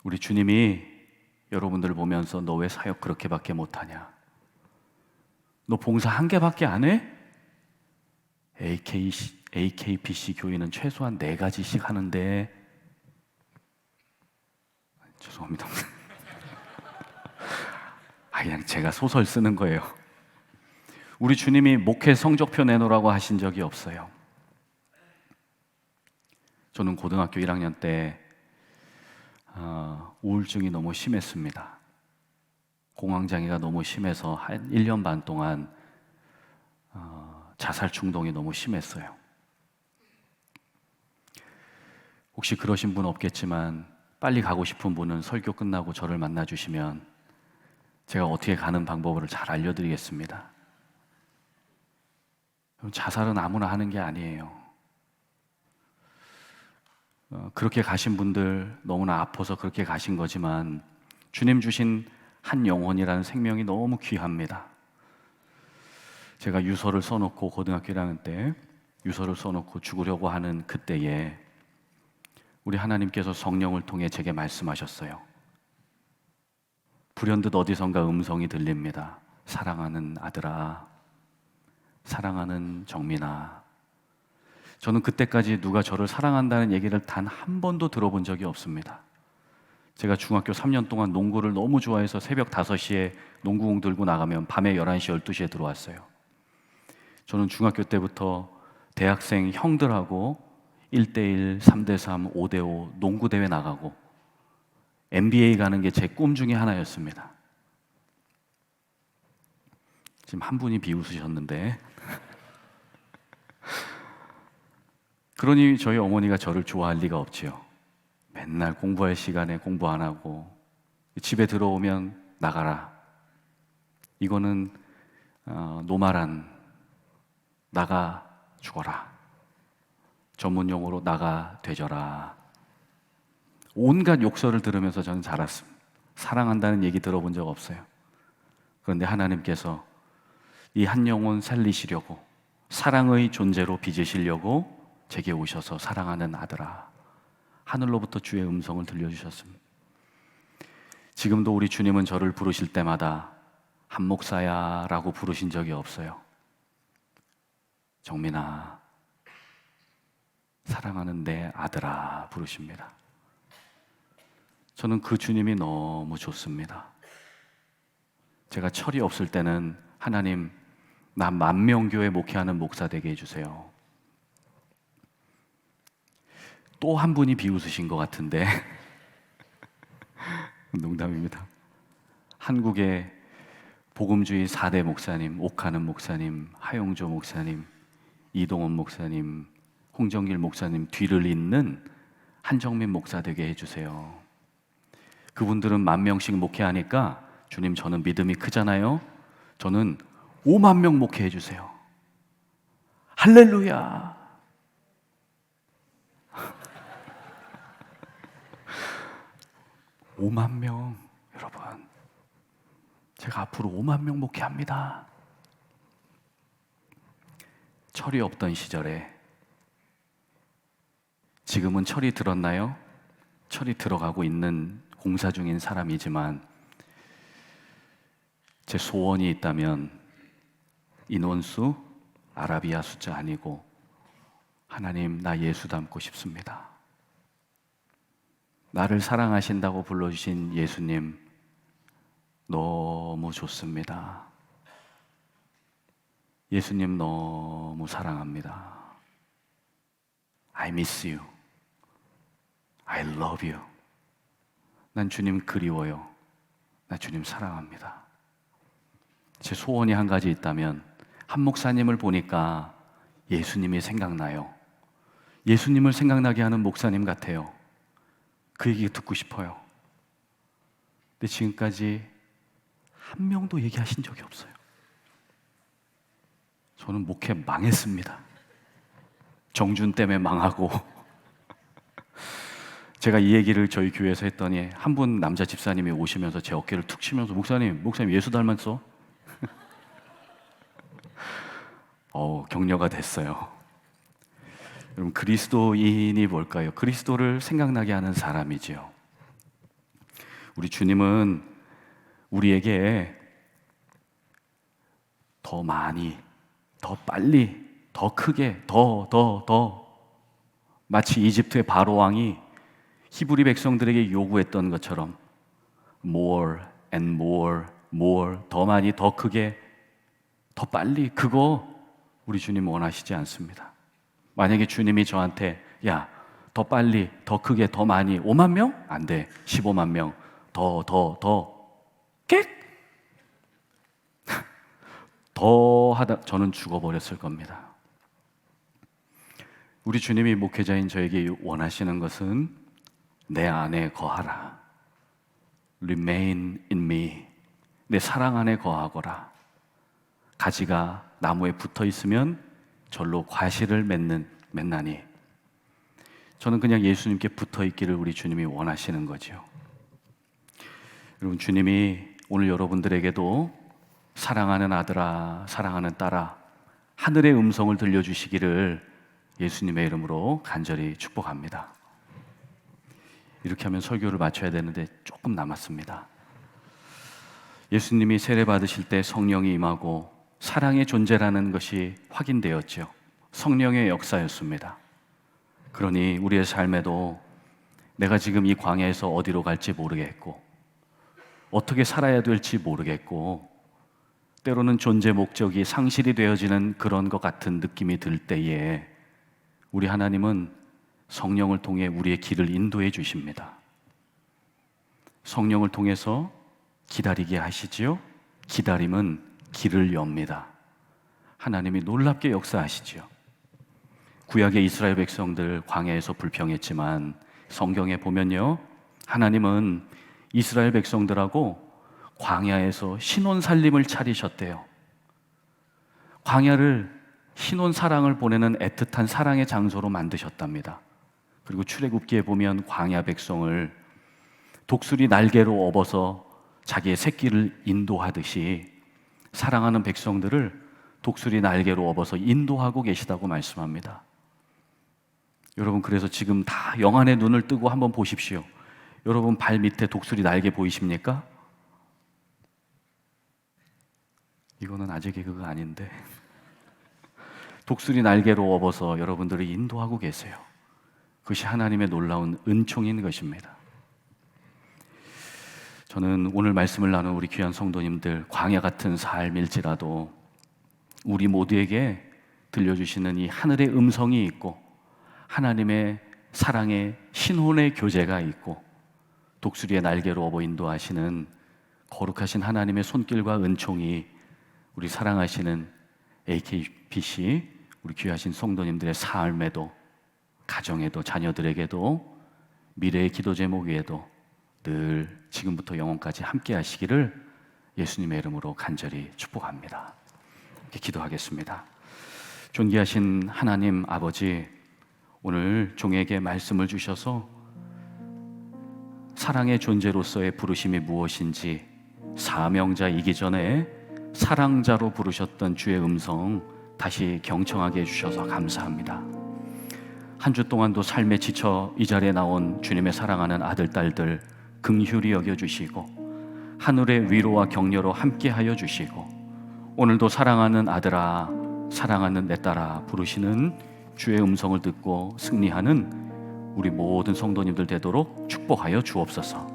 우리 주님이 여러분들을 보면서 너 왜 사역 그렇게밖에 못하냐? 너 봉사 한 개밖에 안 해? AKPC 교회는 최소한 4가지씩 하는데. 죄송합니다. 그냥 제가 소설 쓰는 거예요. 우리 주님이 목회 성적표 내놓으라고 하신 적이 없어요. 저는 고등학교 1학년 때 우울증이 너무 심했습니다. 공황장애가 너무 심해서 한 1년 반 동안 자살 충동이 너무 심했어요. 혹시 그러신 분 없겠지만 빨리 가고 싶은 분은 설교 끝나고 저를 만나주시면 제가 어떻게 가는 방법을 잘 알려드리겠습니다. 자살은 아무나 하는 게 아니에요. 그렇게 가신 분들 너무나 아파서 그렇게 가신 거지만 주님 주신 한 영혼이라는 생명이 너무 귀합니다. 제가 유서를 써놓고 고등학교 1학년 때 유서를 써놓고 죽으려고 하는 그때에 우리 하나님께서 성령을 통해 제게 말씀하셨어요. 불현듯 어디선가 음성이 들립니다. 사랑하는 아들아, 사랑하는 정민아. 저는 그때까지 누가 저를 사랑한다는 얘기를 단 한 번도 들어본 적이 없습니다. 제가 중학교 3년 동안 농구를 너무 좋아해서 새벽 5시에 농구공 들고 나가면 밤에 11시, 12시에 들어왔어요. 저는 중학교 때부터 대학생 형들하고 1대1, 3대3, 5대5 농구대회 나가고 NBA 가는 게 제 꿈 중에 하나였습니다. 지금 한 분이 비웃으셨는데 그러니 저희 어머니가 저를 좋아할 리가 없지요. 맨날 공부할 시간에 공부 안 하고 집에 들어오면 나가라. 이거는 노말한 나가 죽어라. 전문 용어로 나가 되져라. 온갖 욕설을 들으면서 저는 자랐습니다. 사랑한다는 얘기 들어본 적 없어요. 그런데 하나님께서 이 한 영혼 살리시려고 사랑의 존재로 빚으시려고 제게 오셔서 사랑하는 아들아, 하늘로부터 주의 음성을 들려주셨습니다. 지금도 우리 주님은 저를 부르실 때마다 한 목사야 라고 부르신 적이 없어요. 정민아, 사랑하는 내 아들아 부르십니다. 저는 그 주님이 너무 좋습니다. 제가 철이 없을 때는 하나님, 나 만명교회 목회하는 목사 되게 해주세요. 또 한 분이 비웃으신 것 같은데 농담입니다. 한국의 복음주의 4대 목사님, 옥하는 목사님, 하용조 목사님, 이동원 목사님, 홍정길 목사님 뒤를 잇는 한정민 목사 되게 해주세요. 그분들은 10,000명씩 목회하니까 주님 저는 믿음이 크잖아요. 저는 50,000명 목회해 주세요. 할렐루야. 오만 명, 여러분. 제가 앞으로 50,000명 목회합니다. 철이 없던 시절에, 지금은 철이 들었나요? 철이 들어가고 있는 공사 중인 사람이지만 제 소원이 있다면 인원수, 아라비아 숫자 아니고 하나님 나 예수 닮고 싶습니다. 나를 사랑하신다고 불러주신 예수님 너무 좋습니다. 예수님 너무 사랑합니다. I miss you. I love you. 난 주님 그리워요. 나 주님 사랑합니다. 제 소원이 한 가지 있다면 한 목사님을 보니까 예수님이 생각나요. 예수님을 생각나게 하는 목사님 같아요. 그 얘기 듣고 싶어요. 근데 지금까지 한 명도 얘기하신 적이 없어요. 저는 목회 망했습니다. 정준 때문에 망하고 제가 이 얘기를 저희 교회에서 했더니 한 분 남자 집사님이 오시면서 제 어깨를 툭 치면서 목사님 예수 닮았어? 격려가 됐어요. 여러분 그리스도인이 뭘까요? 그리스도를 생각나게 하는 사람이지요. 우리 주님은 우리에게 더 많이, 더 빨리, 더 크게, 더 마치 이집트의 바로 왕이 히브리 백성들에게 요구했던 것처럼 more and more, 더 많이, 더 크게, 더 빨리, 그거 우리 주님 원하시지 않습니다. 만약에 주님이 저한테 야, 더 빨리, 더 크게, 더 많이 5만 명? 안 돼. 15만 명. 더 객? 더 하다 저는 죽어버렸을 겁니다. 우리 주님이 목회자인 저에게 원하시는 것은 내 안에 거하라. Remain in me. 내 사랑 안에 거하거라. 가지가 나무에 붙어 있으면 절로 과실을 맺나니. 저는 그냥 예수님께 붙어 있기를 우리 주님이 원하시는 거죠. 여러분 주님이 오늘 여러분들에게도 사랑하는 아들아, 사랑하는 딸아, 하늘의 음성을 들려주시기를 예수님의 이름으로 간절히 축복합니다. 이렇게 하면 설교를 마쳐야 되는데 조금 남았습니다. 예수님이 세례 받으실 때 성령이 임하고 사랑의 존재라는 것이 확인되었죠. 성령의 역사였습니다. 그러니 우리의 삶에도 내가 지금 이 광야에서 어디로 갈지 모르겠고 어떻게 살아야 될지 모르겠고 때로는 존재 목적이 상실이 되어지는 그런 것 같은 느낌이 들 때에 우리 하나님은 성령을 통해 우리의 길을 인도해 주십니다. 성령을 통해서 기다리게 하시지요. 기다림은 길을 엽니다. 하나님이 놀랍게 역사하시지요. 구약의 이스라엘 백성들 광야에서 불평했지만 성경에 보면요, 하나님은 이스라엘 백성들하고 광야에서 신혼 살림을 차리셨대요. 광야를 신혼 사랑을 보내는 애틋한 사랑의 장소로 만드셨답니다. 그리고 출애굽기에 보면 광야 백성을 독수리 날개로 업어서 자기의 새끼를 인도하듯이 사랑하는 백성들을 독수리 날개로 업어서 인도하고 계시다고 말씀합니다. 여러분 그래서 지금 다 영안의 눈을 뜨고 한번 보십시오. 여러분 발 밑에 독수리 날개 보이십니까? 이거는 아재 개그가 아닌데 독수리 날개로 업어서 여러분들을 인도하고 계세요. 그것이 하나님의 놀라운 은총인 것입니다. 저는 오늘 말씀을 나눈 우리 귀한 성도님들, 광야 같은 삶일지라도 우리 모두에게 들려주시는 이 하늘의 음성이 있고 하나님의 사랑의 신혼의 교제가 있고 독수리의 날개로 업어 인도하시는 거룩하신 하나님의 손길과 은총이 우리 사랑하시는 AKBC 우리 귀하신 성도님들의 삶에도 가정에도 자녀들에게도 미래의 기도 제목 위에도 늘 지금부터 영원까지 함께 하시기를 예수님의 이름으로 간절히 축복합니다. 이렇게 기도하겠습니다. 존귀하신 하나님 아버지, 오늘 종에게 말씀을 주셔서 사랑의 존재로서의 부르심이 무엇인지 사명자이기 전에 사랑자로 부르셨던 주의 음성 다시 경청하게 해주셔서 감사합니다. 한 주 동안도 삶에 지쳐 이 자리에 나온 주님의 사랑하는 아들, 딸들 긍휼히 여겨주시고 하늘의 위로와 격려로 함께하여 주시고 오늘도 사랑하는 아들아, 사랑하는 내 딸아 부르시는 주의 음성을 듣고 승리하는 우리 모든 성도님들 되도록 축복하여 주옵소서.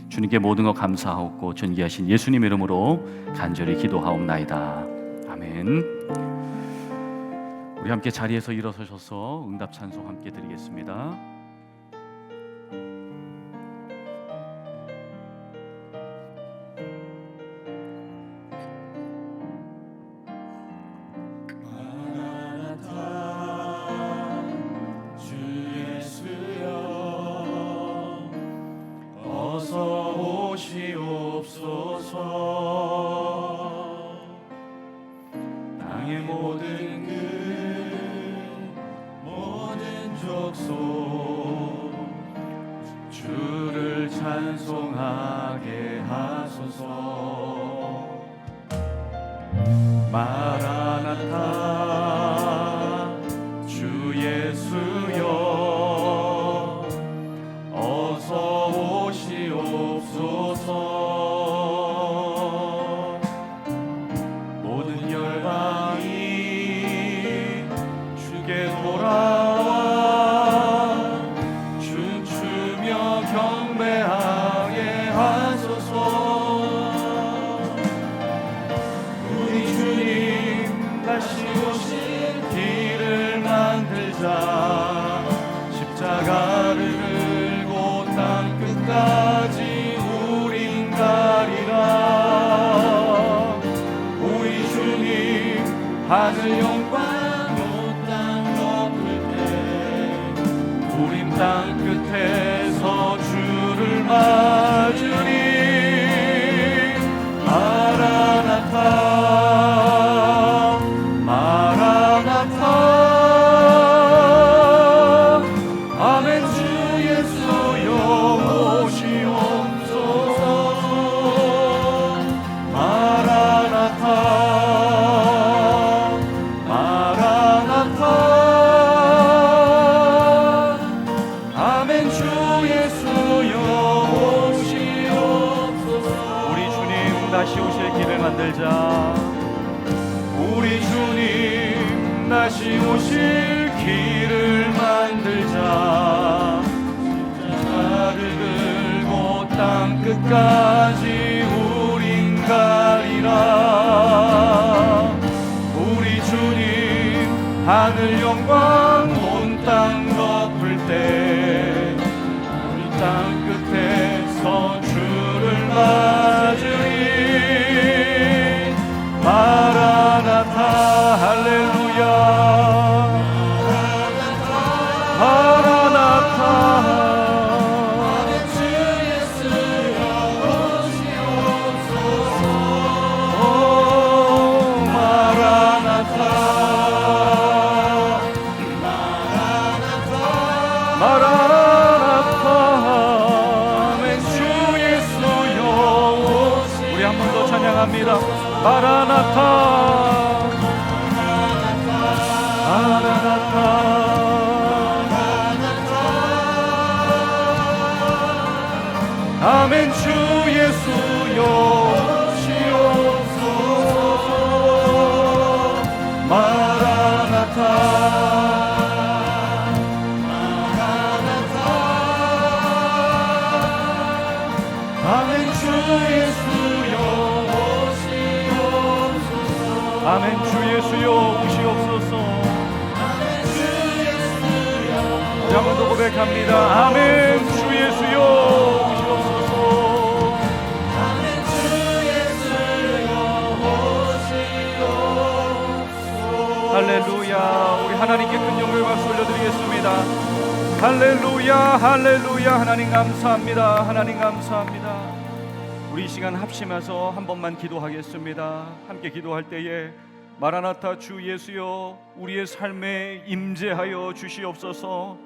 주님께 모든 것 감사하옵고 존귀하신 예수님 이름으로 간절히 기도하옵나이다. 아멘. 우리 함께 자리에서 일어서셔서 응답 찬송 함께 드리겠습니다. 땅의 모든 모든 족속 주를 찬송하게 하소서. 마라나타 주 예수여 어서 오시옵소서. 모든 열방이 주께 돌아와 춤추며 경배하게 하소서. 우리 주님 다시 오실 길을 만들자. 십자가를 들고 땅 끝까지 우린 가리라. 우리 주님 하늘 영광 땅 덮을 때 우린 땅 끝에서 주를 맞으리. 마라나타 마라나타 아멘. 주 예수여 오시옵소서. 마라나타 마라나타 아멘. 주 예수여 오시옵소서. 우리 주님 다시 오실 길을 만들자. 우리 주님 다시 오실 길을 만들자. 십자가를 들고 땅 끝까지 우린 가리라. 우리 주님 하늘 영광 온 땅 덮을 때 우리 땅 끝에서 주를 맞으리. 마라나타 할렐루야. 마라나타 주 예수여 오시옵소서. 마라나타 마라나타 아멘. 주 예수여 오시옵소서. 우리 한 번 더 찬양합니다. 마라나타 마라나타 아멘. 주 예수여 오시옵소서. 마라나타 아멘. 주 예수여 오시옵소서. 아멘. 주 예수여 오시옵소서. 우리 한 번 더 고백합니다. 아멘. 주 예수여 오시옵소서. 아멘. 주 예수여 오시옵소서. 할렐루야. 우리 하나님께 큰 영광을 박수 올려드리겠습니다. 할렐루야, 할렐루야. 하나님 감사합니다. 하나님 감사합니다. 우리 이 시간 합심해서 한 번만 기도하겠습니다. 함께 기도할 때에 마라나타 주 예수여, 우리의 삶에 임재하여 주시옵소서.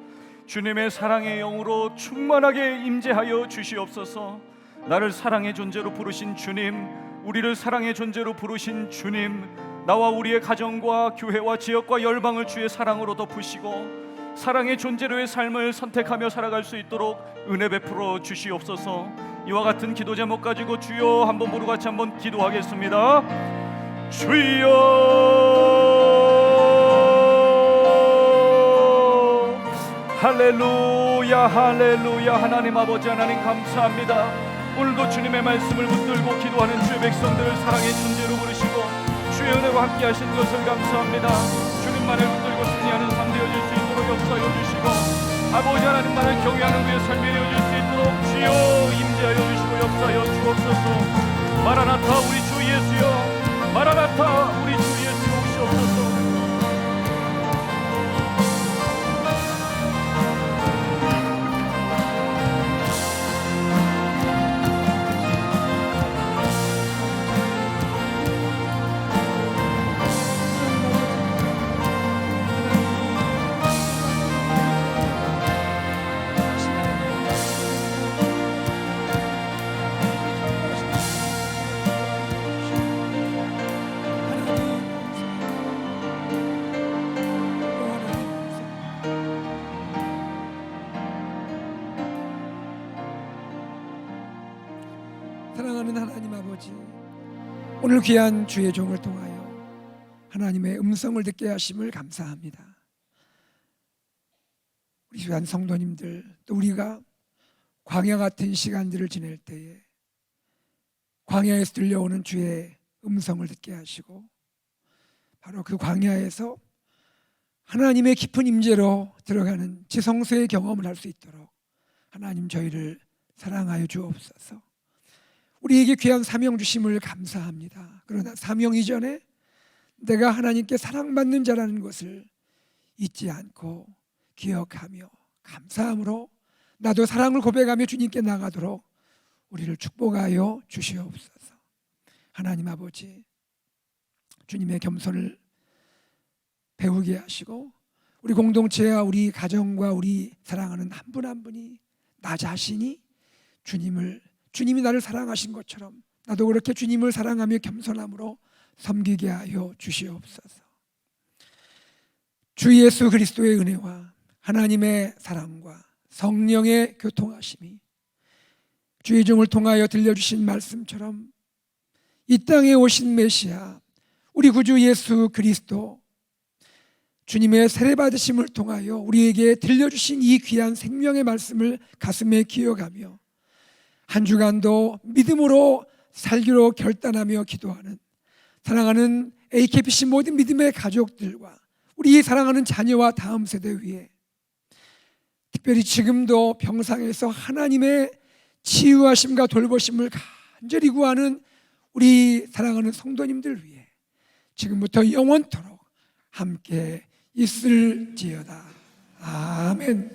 주님의 사랑의 영으로 충만하게 임재하여 주시옵소서. 나를 사랑의 존재로 부르신 주님, 우리를 사랑의 존재로 부르신 주님, 나와 우리의 가정과 교회와 지역과 열방을 주의 사랑으로 덮으시고 사랑의 존재로의 삶을 선택하며 살아갈 수 있도록 은혜 베풀어 주시옵소서. 이와 같은 기도 제목 가지고 주여 한번 부르고 같이 한번 기도하겠습니다. 주여, 할렐루야, 할렐루야. 하나님 아버지, 하나님 감사합니다. 오늘도 주님의 말씀을 붙들고 기도하는 주의 백성들을 사랑의 존재로 부르시고 주의 은혜로 함께 하신 것을 감사합니다. 주님만을 붙들고 승리하는 삶 되어질 수 있도록 역사하여 주시고 아버지 하나님만을 경외하는 우리의 삶이 되어질 수 있도록 주여 임재하여 주시고 역사하여 주옵소서. 마라나타 우리 주 예수여, 마라나타 우리 주 예수여 오시옵소서. 사랑하는 하나님 아버지, 오늘 귀한 주의 종을 통하여 하나님의 음성을 듣게 하심을 감사합니다. 우리 귀한 성도님들, 또 우리가 광야 같은 시간들을 지낼 때에 광야에서 들려오는 주의 음성을 듣게 하시고 바로 그 광야에서 하나님의 깊은 임재로 들어가는 지성소의 경험을 할 수 있도록 하나님 저희를 사랑하여 주옵소서. 우리에게 귀한 사명 주심을 감사합니다. 그러나 사명 이전에 내가 하나님께 사랑받는 자라는 것을 잊지 않고 기억하며 감사함으로 나도 사랑을 고백하며 주님께 나가도록 우리를 축복하여 주시옵소서. 하나님 아버지, 주님의 겸손을 배우게 하시고 우리 공동체와 우리 가정과 우리 사랑하는 한 분 한 분이 나 자신이 주님이 나를 사랑하신 것처럼 나도 그렇게 주님을 사랑하며 겸손함으로 섬기게 하여 주시옵소서. 주 예수 그리스도의 은혜와 하나님의 사랑과 성령의 교통하심이 주의 종을 통하여 들려주신 말씀처럼 이 땅에 오신 메시아 우리 구주 예수 그리스도 주님의 세례받으심을 통하여 우리에게 들려주신 이 귀한 생명의 말씀을 가슴에 기억하며 한 주간도 믿음으로 살기로 결단하며 기도하는 사랑하는 AKPC 모든 믿음의 가족들과 우리 사랑하는 자녀와 다음 세대 위에 특별히 지금도 병상에서 하나님의 치유하심과 돌보심을 간절히 구하는 우리 사랑하는 성도님들 위해 지금부터 영원토록 함께 있을지어다. 아멘.